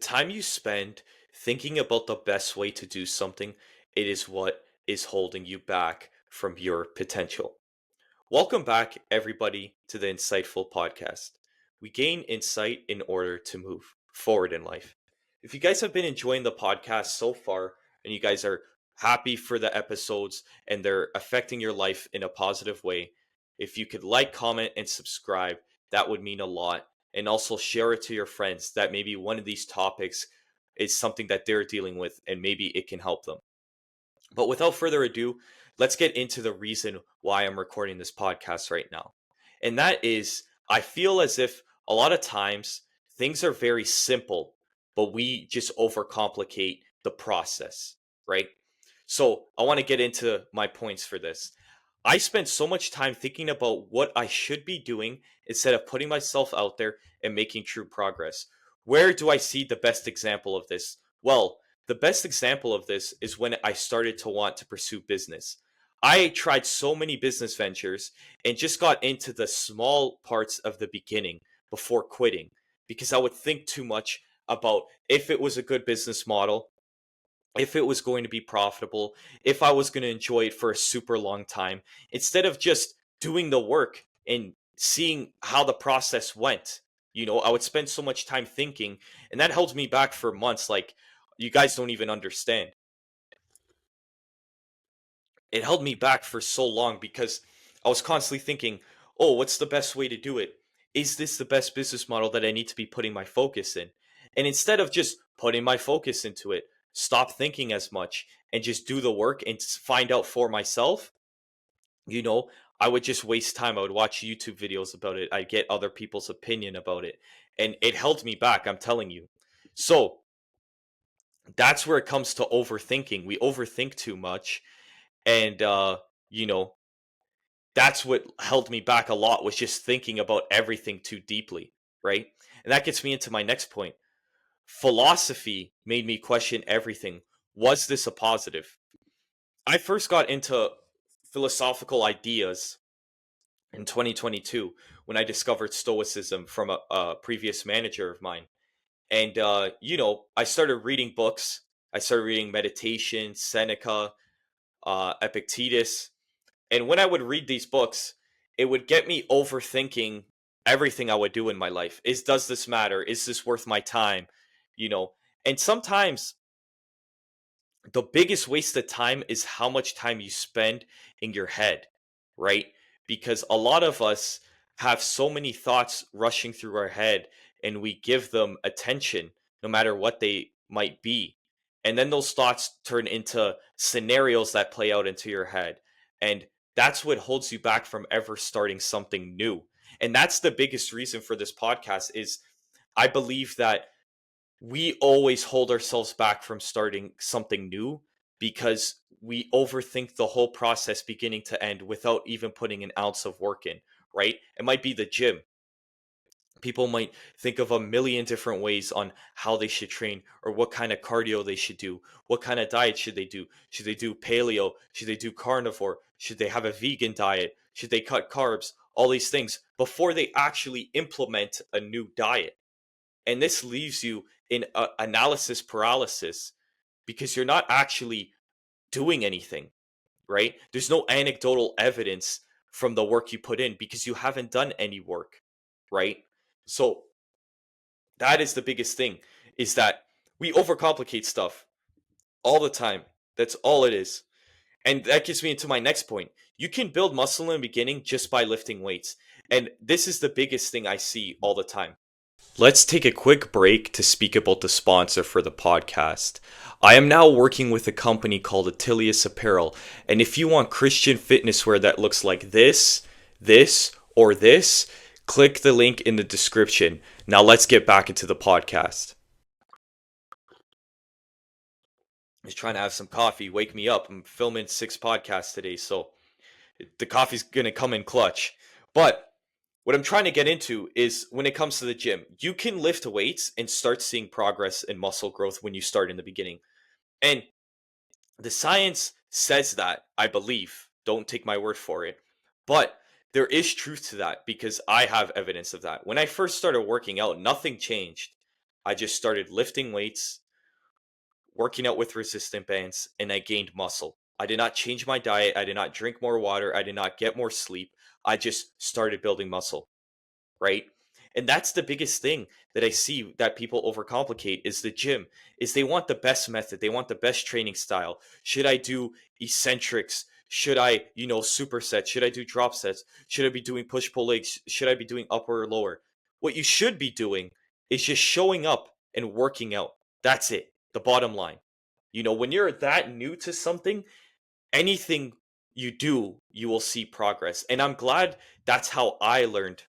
time you spend thinking about the best way to do something, it is what is holding you back from your potential. Welcome back, everybody, to the Insightful Podcast. We gain insight in order to move forward in life. If you guys have been enjoying the podcast so far and you guys are happy for the episodes and they're affecting your life in a positive way, if you could like, comment, and subscribe, that would mean a lot. And also share it to your friends that maybe one of these topics is something that they're dealing with and maybe it can help them. But without further ado, let's get into the reason why I'm recording this podcast right now. And that is, I feel as if a lot of times things are very simple, but we just overcomplicate the process, right? So I want to get into my points for this. I spend so much time thinking about what I should be doing instead of putting myself out there and making true progress. Where do I see the best example of this? Well, the best example of this is when I started to want to pursue business. I tried so many business ventures and just got into the small parts of the beginning before quitting because I would think too much about if it was a good business model, if it was going to be profitable, if I was going to enjoy it for a super long time, instead of just doing the work and seeing how the process went. I would spend so much time thinking, and that held me back for months. Like, you guys don't even understand. It held me back for so long because I was constantly thinking, oh, what's the best way to do it? Is this the best business model that I need to be putting my focus in? And instead of just putting my focus into it, stop thinking as much and just do the work and find out for myself, you know, I would just waste time. I would watch YouTube videos about it. I'd get other people's opinion about it. And it held me back, I'm telling you. So that's where it comes to overthinking. We overthink too much. And, you know, that's what held me back a lot was just thinking about everything too deeply, right? And that gets me into my next point. Philosophy made me question everything. Was this a positive? I first got into philosophical ideas in 2022 when I discovered Stoicism from a previous manager of mine. And, I started reading books. I started reading Meditation, Seneca, Epictetus. And when I would read these books, it would get me overthinking everything I would do in my life. Does this matter? Is this worth my time? You know, and sometimes the biggest waste of time is how much time you spend in your head, right? Because a lot of us have so many thoughts rushing through our head and we give them attention no matter what they might be. And then those thoughts turn into scenarios that play out into your head. And that's what holds you back from ever starting something new. And that's the biggest reason for this podcast is I believe that we always hold ourselves back from starting something new because we overthink the whole process beginning to end without even putting an ounce of work in, right? It might be the gym. People might think of a million different ways on how they should train or what kind of cardio they should do. What kind of diet should they do? Should they do paleo? Should they do carnivore? Should they have a vegan diet? Should they cut carbs? All these things before they actually implement a new diet. And this leaves you in analysis paralysis because you're not actually doing anything, right? There's no anecdotal evidence from the work you put in because you haven't done any work, right? So that is the biggest thing is that we overcomplicate stuff all the time. That's all it is. And that gets me into my next point. You can build muscle in the beginning just by lifting weights. And this is the biggest thing I see all the time. Let's take a quick break to speak about the sponsor for the podcast. I am now working with a company called Attilius Apparel, and if you want Christian fitness wear that looks like or this, click the link in the description. Now let's get back into the podcast. I'm just trying to have some coffee, wake me up. I'm filming 6 podcasts today, so the coffee's going to come in clutch. But what I'm trying to get into is when it comes to the gym, you can lift weights and start seeing progress in muscle growth when you start in the beginning. And the science says that, I believe. Don't take my word for it. But there is truth to that because I have evidence of that. When I first started working out, nothing changed. I just started lifting weights, working out with resistant bands, and I gained muscle. I did not change my diet. I did not drink more water. I did not get more sleep. I just started building muscle, right? And that's the biggest thing that I see that people overcomplicate is the gym. Is they want the best method. They want the best training style. Should I do eccentrics? Should I, supersets? Should I do drop sets? Should I be doing push pull legs? Should I be doing upper or lower? What you should be doing is just showing up and working out. That's it. The bottom line. When you're that new to something, anything you do, you will see progress. And I'm glad that's how I learned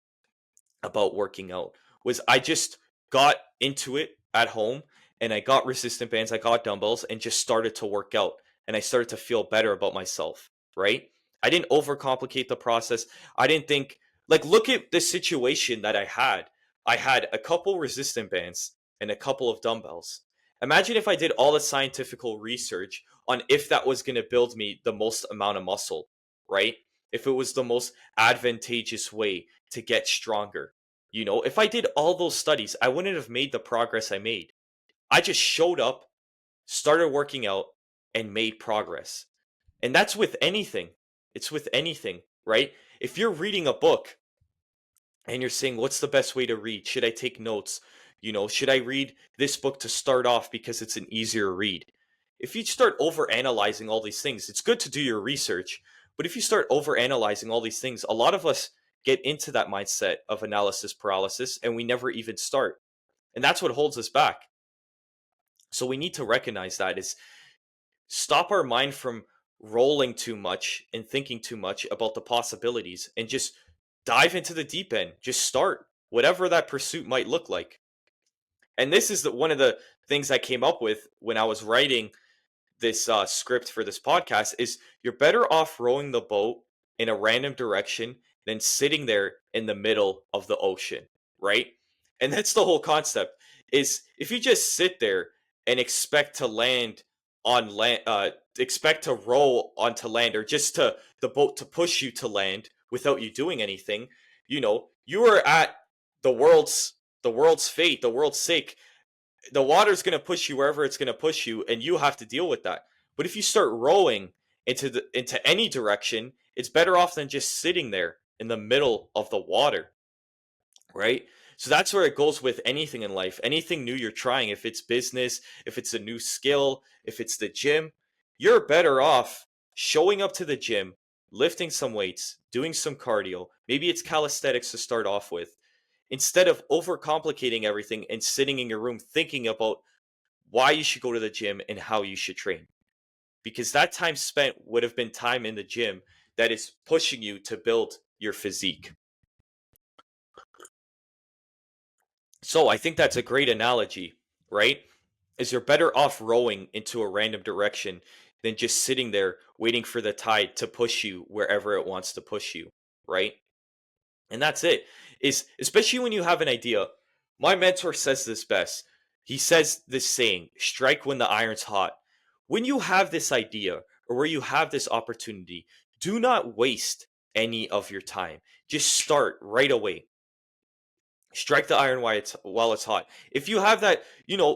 about working out was I just got into it at home and I got resistant bands, I got dumbbells and just started to work out and I started to feel better about myself, right? I didn't overcomplicate the process. I didn't think like look at the situation that I had. I had a couple resistant bands and a couple of dumbbells. Imagine if I did all the scientific research on if that was going to build me the most amount of muscle, right? If it was the most advantageous way to get stronger. If I did all those studies, I wouldn't have made the progress I made. I just showed up, started working out, and made progress. And that's with anything. It's with anything, right? If you're reading a book and you're saying, what's the best way to read? Should I take notes? Should I read this book to start off because it's an easier read? If you start over analyzing all these things, it's good to do your research. But if you start over analyzing all these things, a lot of us get into that mindset of analysis paralysis and we never even start. And that's what holds us back. So we need to recognize that is stop our mind from rolling too much and thinking too much about the possibilities and just dive into the deep end. Just start whatever that pursuit might look like. And this is one of the things I came up with when I was writing this script for this podcast is you're better off rowing the boat in a random direction than sitting there in the middle of the ocean, right? And that's the whole concept is if you just sit there and expect to land on land, expect to row onto land or just to the boat to push you to land without you doing anything, you are at the world's fate, the world's sake. The water's going to push you wherever it's going to push you and you have to deal with that. But if you start rowing into any direction, it's better off than just sitting there in the middle of the water, right? So that's where it goes with anything in life. Anything new you're trying, if it's business, if it's a new skill, if it's the gym, you're better off showing up to the gym, lifting some weights, doing some cardio. Maybe it's calisthenics to start off with instead of overcomplicating everything and sitting in your room thinking about why you should go to the gym and how you should train. Because that time spent would have been time in the gym that is pushing you to build your physique. So I think that's a great analogy, right? Is you're better off rowing into a random direction than just sitting there waiting for the tide to push you wherever it wants to push you, right? And that's it. Is especially when you have an idea. My mentor says this best. He says this saying, strike when the iron's hot. When you have this idea or where you have this opportunity, do not waste any of your time. Just start right away. Strike the iron while it's hot. If you have that,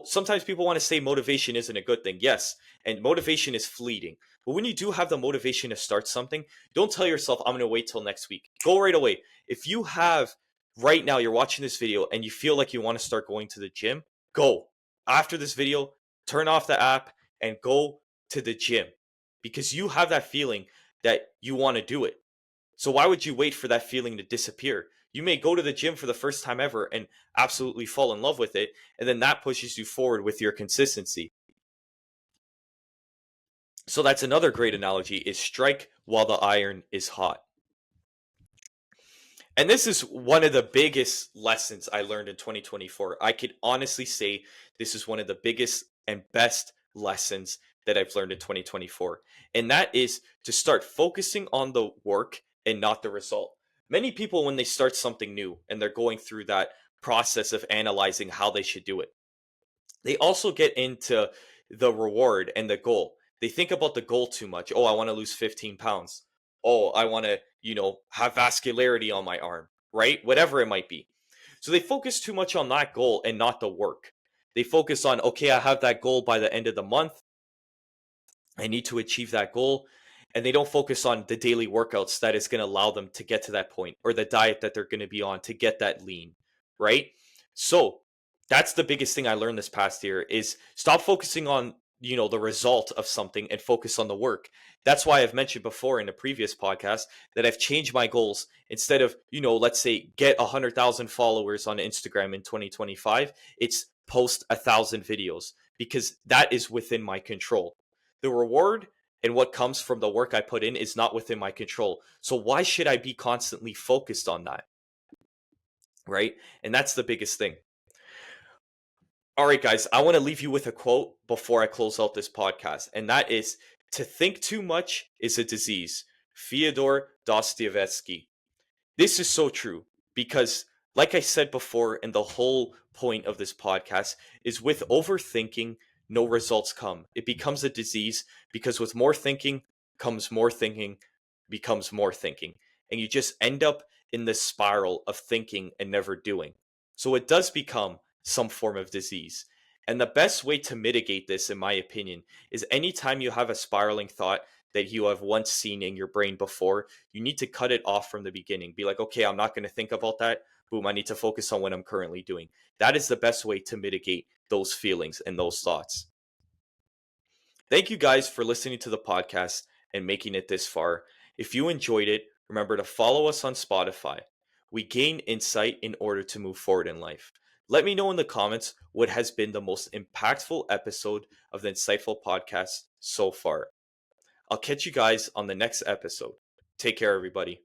sometimes people want to say motivation isn't a good thing. Yes, and motivation is fleeting. But when you do have the motivation to start something, don't tell yourself, I'm going to wait till next week. Go right away. If you have right now, you're watching this video and you feel like you want to start going to the gym, go. After this video, turn off the app and go to the gym because you have that feeling that you want to do it. So why would you wait for that feeling to disappear? You may go to the gym for the first time ever and absolutely fall in love with it, and then that pushes you forward with your consistency. So that's another great analogy is strike while the iron is hot. And this is one of the biggest lessons I learned in 2024. I could honestly say this is one of the biggest and best lessons that I've learned in 2024. And that is to start focusing on the work and not the result. Many people, when they start something new and they're going through that process of analyzing how they should do it, they also get into the reward and the goal. They think about the goal too much. Oh, I want to lose 15 pounds. Oh, I want to, have vascularity on my arm, right? Whatever it might be. So they focus too much on that goal and not the work. They focus on, okay, I have that goal by the end of the month. I need to achieve that goal. And they don't focus on the daily workouts that is going to allow them to get to that point, or the diet that they're going to be on to get that lean, right? So that's the biggest thing I learned this past year is stop focusing on, the result of something and focus on the work. That's why I've mentioned before in a previous podcast that I've changed my goals. Instead of, let's say get 100,000 followers on Instagram in 2025, it's post 1,000 videos, because that is within my control. The reward and what comes from the work I put in is not within my control. So why should I be constantly focused on that? Right? And that's the biggest thing. All right, guys, I want to leave you with a quote before I close out this podcast. And that is, to think too much is a disease. Fyodor Dostoevsky. This is so true because, like I said before, and the whole point of this podcast is with overthinking, no results come. It becomes a disease because with more thinking comes more thinking, becomes more thinking. And you just end up in this spiral of thinking and never doing. So it does become some form of disease. And the best way to mitigate this, in my opinion, is anytime you have a spiraling thought that you have once seen in your brain before, you need to cut it off from the beginning. Be like, okay, I'm not going to think about that. Boom, I need to focus on what I'm currently doing. That is the best way to mitigate those feelings and those thoughts. Thank you guys for listening to the podcast and making it this far. If you enjoyed it, remember to follow us on Spotify. We gain insight in order to move forward in life. Let me know in the comments what has been the most impactful episode of the Insightful Podcast so far. I'll catch you guys on the next episode. Take care, everybody.